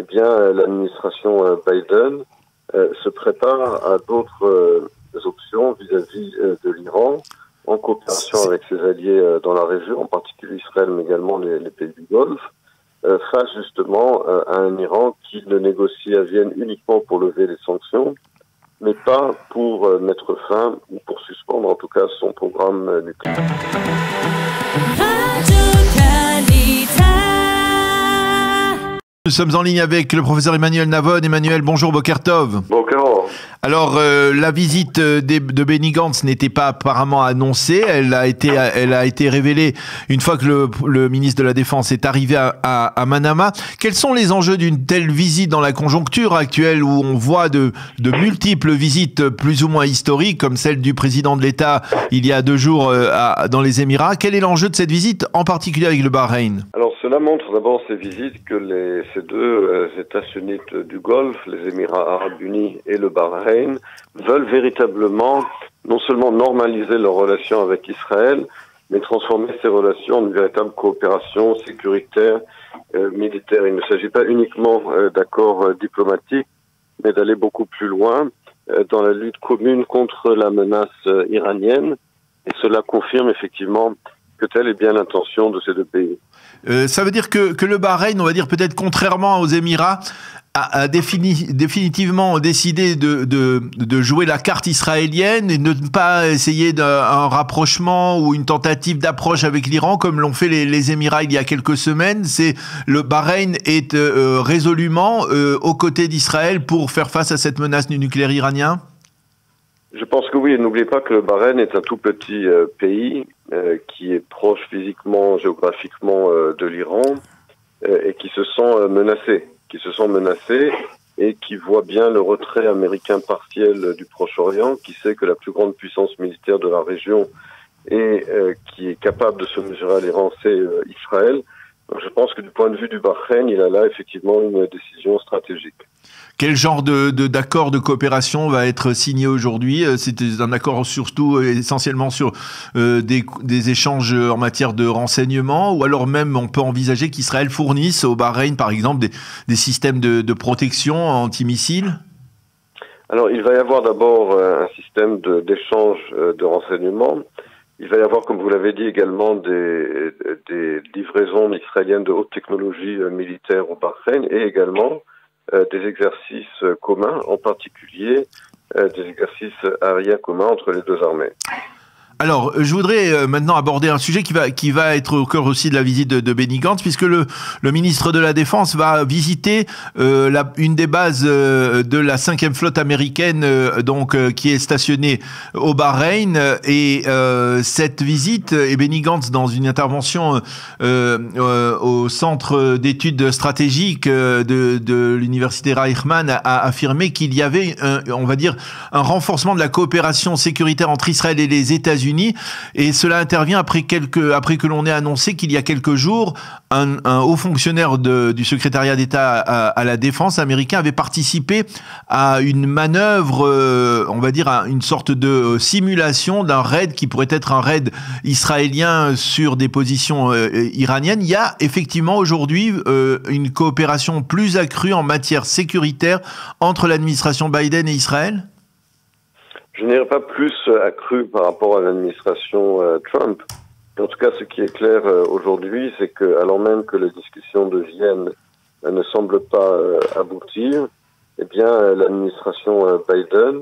bien, l'administration Biden se prépare à d'autres options vis-à-vis de l'Iran, en coopération avec ses alliés dans la région, en particulier Israël, mais également les pays du Golfe, face justement à un Iran qui ne négocie à Vienne uniquement pour lever les sanctions, mais pas pour mettre fin ou pour suspendre en tout cas son programme nucléaire. Nous sommes en ligne avec le professeur Emmanuel Navon. Emmanuel, bonjour, Boker Tov. Bonjour. Alors, la visite de Benny Gantz n'était pas apparemment annoncée. Elle a été révélée une fois que le ministre de la Défense est arrivé à Manama. Quels sont les enjeux d'une telle visite dans la conjoncture actuelle où on voit de multiples visites plus ou moins historiques, comme celle du président de l'État il y a 2 jours dans les Émirats? Quel est l'enjeu de cette visite, en particulier avec le Bahreïn? Alors, cela montre d'abord ces visites que ces deux États sunnites du Golfe, les Émirats arabes unis et le Bahreïn, veulent véritablement non seulement normaliser leurs relations avec Israël, mais transformer ces relations en une véritable coopération sécuritaire, militaire. Il ne s'agit pas uniquement d'accords diplomatiques, mais d'aller beaucoup plus loin dans la lutte commune contre la menace iranienne. Et cela confirme effectivement que telle est bien l'intention de ces deux pays. Ça veut dire que le Bahreïn, on va dire peut-être contrairement aux Émirats, a définitivement décidé de jouer la carte israélienne et de ne pas essayer un rapprochement ou une tentative d'approche avec l'Iran comme l'ont fait les Émirats il y a quelques semaines. Le Bahreïn est résolument aux côtés d'Israël pour faire face à cette menace du nucléaire iranien? Je pense que oui, et n'oubliez pas que le Bahreïn est un tout petit pays qui est proche physiquement, géographiquement de l'Iran et qui se sent menacé, et qui voit bien le retrait américain partiel du Proche-Orient, qui sait que la plus grande puissance militaire de la région et qui est capable de se mesurer à l'Iran, c'est Israël. Donc je pense que du point de vue du Bahreïn, il a là effectivement une décision stratégique. Quel genre d'accord de coopération va être signé aujourd'hui? C'est un accord surtout essentiellement sur des échanges en matière de renseignement, ou alors même on peut envisager qu'Israël fournisse au Bahreïn par exemple des systèmes de protection antimissiles? Alors il va y avoir d'abord un système d'échange de renseignements. Il va y avoir, comme vous l'avez dit, également des livraisons israéliennes de haute technologie militaire au Bahreïn et également des exercices communs, en particulier des exercices aériens communs entre les deux armées. Alors, je voudrais maintenant aborder un sujet qui va être au cœur aussi de la visite de Benny Gantz, puisque le ministre de la Défense va visiter une des bases de la 5e flotte américaine, qui est stationnée au Bahreïn. Et cette visite, et Benny Gantz, dans une intervention au centre d'études stratégiques de l'université Reichman, a affirmé qu'il y avait, on va dire, un renforcement de la coopération sécuritaire entre Israël et les États-Unis. Et cela intervient après que l'on ait annoncé qu'il y a quelques jours, un haut fonctionnaire du secrétariat d'État à la défense américain avait participé à une manœuvre, on va dire à une sorte de simulation d'un raid qui pourrait être un raid israélien sur des positions iraniennes. Il y a effectivement aujourd'hui une coopération plus accrue en matière sécuritaire entre l'administration Biden et Israël? Je n'irai pas plus accru par rapport à l'administration Trump. En tout cas, ce qui est clair aujourd'hui, c'est que, alors même que les discussions de Vienne ne semblent pas aboutir, eh bien, l'administration Biden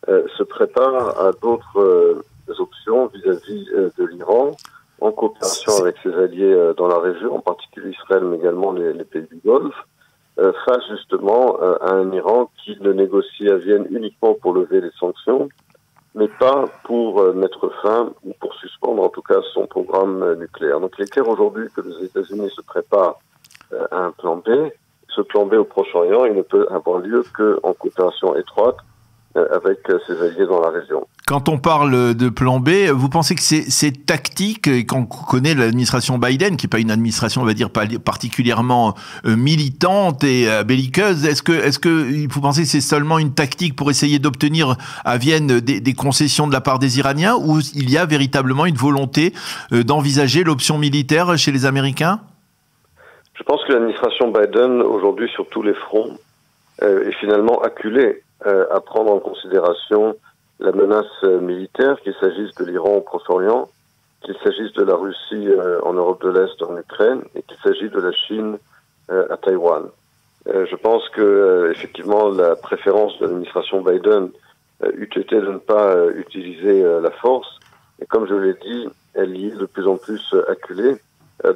se prépare à d'autres options vis-à-vis de l'Iran, en coopération avec ses alliés dans la région, en particulier Israël, mais également les pays du Golfe, face justement à un Iran qui ne négocie à Vienne uniquement pour lever les sanctions, mais pas pour mettre fin ou pour suspendre en tout cas son programme nucléaire. Donc il est clair aujourd'hui que les États-Unis se préparent à un plan B. Ce plan B au Proche-Orient, il ne peut avoir lieu qu'en coopération étroite avec ses alliés dans la région. Quand on parle de plan B, vous pensez que c'est tactique, et quand on connaît l'administration Biden, qui n'est pas une administration, on va dire, particulièrement militante et belliqueuse, est-ce que vous pensez que c'est seulement une tactique pour essayer d'obtenir à Vienne des concessions de la part des Iraniens, ou il y a véritablement une volonté d'envisager l'option militaire chez les Américains? Je pense que l'administration Biden, aujourd'hui, sur tous les fronts, est finalement acculée à prendre en considération la menace militaire, qu'il s'agisse de l'Iran au Proche-Orient, qu'il s'agisse de la Russie en Europe de l'Est, en Ukraine, et qu'il s'agisse de la Chine à Taïwan. Je pense que effectivement la préférence de l'administration Biden eût été de ne pas utiliser la force, et comme je l'ai dit, elle y est de plus en plus acculée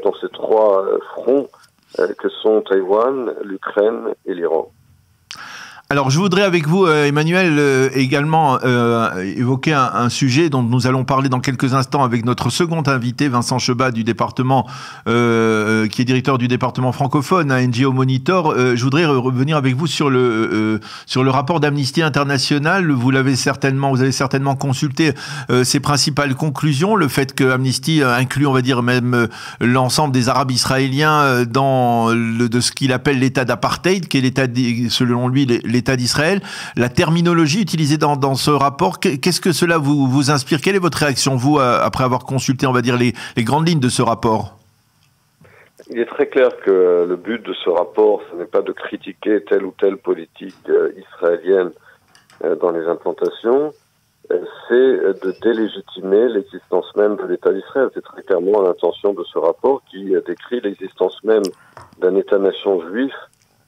dans ces trois fronts que sont Taïwan, l'Ukraine et l'Iran. Alors, je voudrais avec vous, Emmanuel, également évoquer un sujet dont nous allons parler dans quelques instants avec notre second invité, Vincent Chebas, du département, qui est directeur du département francophone à NGO Monitor. Je voudrais revenir avec vous sur le rapport d'Amnesty International. Vous avez certainement consulté ses principales conclusions, le fait que Amnesty inclut, on va dire, même l'ensemble des Arabes israéliens dans de ce qu'il appelle l'état d'apartheid, qui est l'état, selon lui, l'État d'Israël. La terminologie utilisée dans ce rapport, qu'est-ce que cela vous inspire? Quelle est votre réaction, vous, après avoir consulté, on va dire, les grandes lignes de ce rapport? Il est très clair que le but de ce rapport, ce n'est pas de critiquer telle ou telle politique israélienne dans les implantations, c'est de délégitimer l'existence même de l'État d'Israël. C'est très clairement l'intention de ce rapport qui décrit l'existence même d'un État-nation juif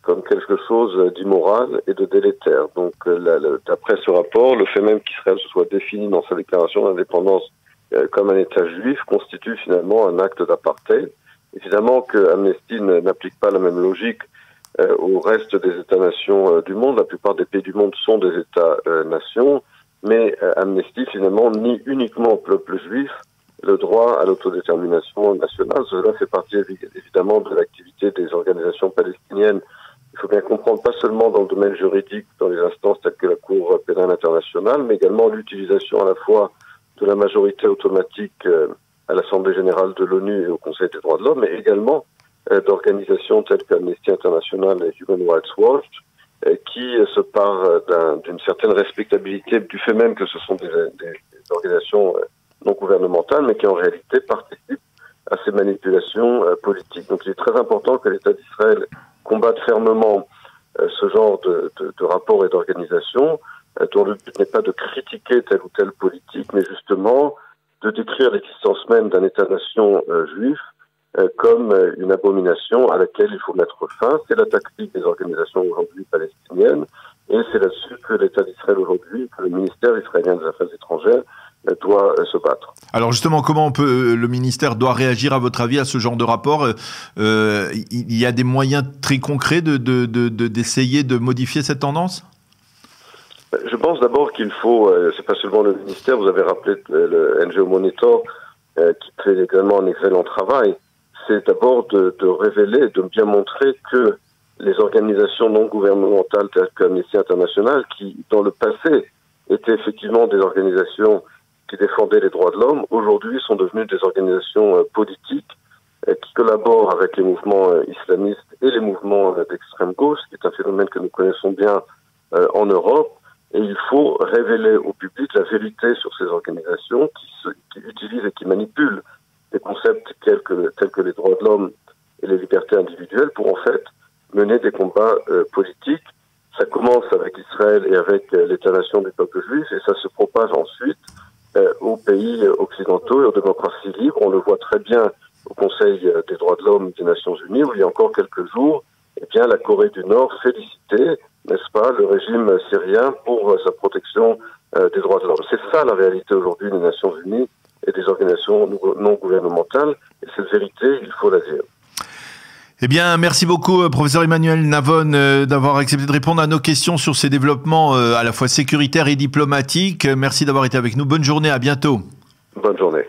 comme quelque chose d'immoral et de délétère. Donc, d'après ce rapport, le fait même qu'Israël se soit défini dans sa déclaration d'indépendance comme un État juif constitue finalement un acte d'apartheid. Évidemment que Amnesty n'applique pas la même logique au reste des États-nations du monde. La plupart des pays du monde sont des États-nations, mais Amnesty finalement nie uniquement au peuple juif le droit à l'autodétermination nationale. Cela fait partie évidemment de l'activité des organisations palestiniennes. Il faut bien comprendre, pas seulement dans le domaine juridique, dans les instances telles que la Cour pénale internationale, mais également l'utilisation à la fois de la majorité automatique à l'Assemblée générale de l'ONU et au Conseil des droits de l'homme, mais également d'organisations telles qu'Amnesty International et Human Rights Watch, qui se parent d'une certaine respectabilité du fait même que ce sont des organisations non gouvernementales, mais qui en réalité participent à ces manipulations politiques. Donc il est très important que l'État d'Israël combatte fermement ce genre de rapports et d'organisations, dont le but n'est pas de critiquer telle ou telle politique, mais justement de décrire l'existence même d'un État-nation juif comme une abomination à laquelle il faut mettre fin. C'est la tactique des organisations aujourd'hui palestiniennes, et c'est là-dessus que l'État d'Israël aujourd'hui, que le ministère israélien des Affaires étrangères doit se battre. Alors justement, comment le ministère doit réagir à votre avis à ce genre de rapport? Il y a des moyens très concrets d'essayer de modifier cette tendance? Je pense d'abord qu'il faut, c'est pas seulement le ministère, vous avez rappelé le NGO Monitor qui fait également un excellent travail, c'est d'abord de révéler, de bien montrer que les organisations non gouvernementales telles qu'Amnesty International, qui dans le passé étaient effectivement des organisations qui défendaient les droits de l'homme, aujourd'hui sont devenues des organisations politiques qui collaborent avec les mouvements islamistes et les mouvements d'extrême gauche, qui est un phénomène que nous connaissons bien en Europe. Et il faut révéler au public la vérité sur ces organisations qui utilisent et qui manipulent des concepts tels que les droits de l'homme et les libertés individuelles pour en fait mener des combats politiques. Ça commence avec Israël et avec l'État-nation du peuple juif, et ça se propage ensuite aux pays occidentaux et aux démocraties libres. On le voit très bien au Conseil des droits de l'homme des Nations Unies, où il y a encore quelques jours, eh bien, la Corée du Nord félicitait, n'est-ce pas, le régime syrien pour sa protection des droits de l'homme. C'est ça la réalité aujourd'hui des Nations Unies et des organisations non gouvernementales, et cette vérité, il faut la dire. Eh bien, merci beaucoup, professeur Emmanuel Navon, d'avoir accepté de répondre à nos questions sur ces développements à la fois sécuritaires et diplomatiques. Merci d'avoir été avec nous. Bonne journée, à bientôt. Bonne journée.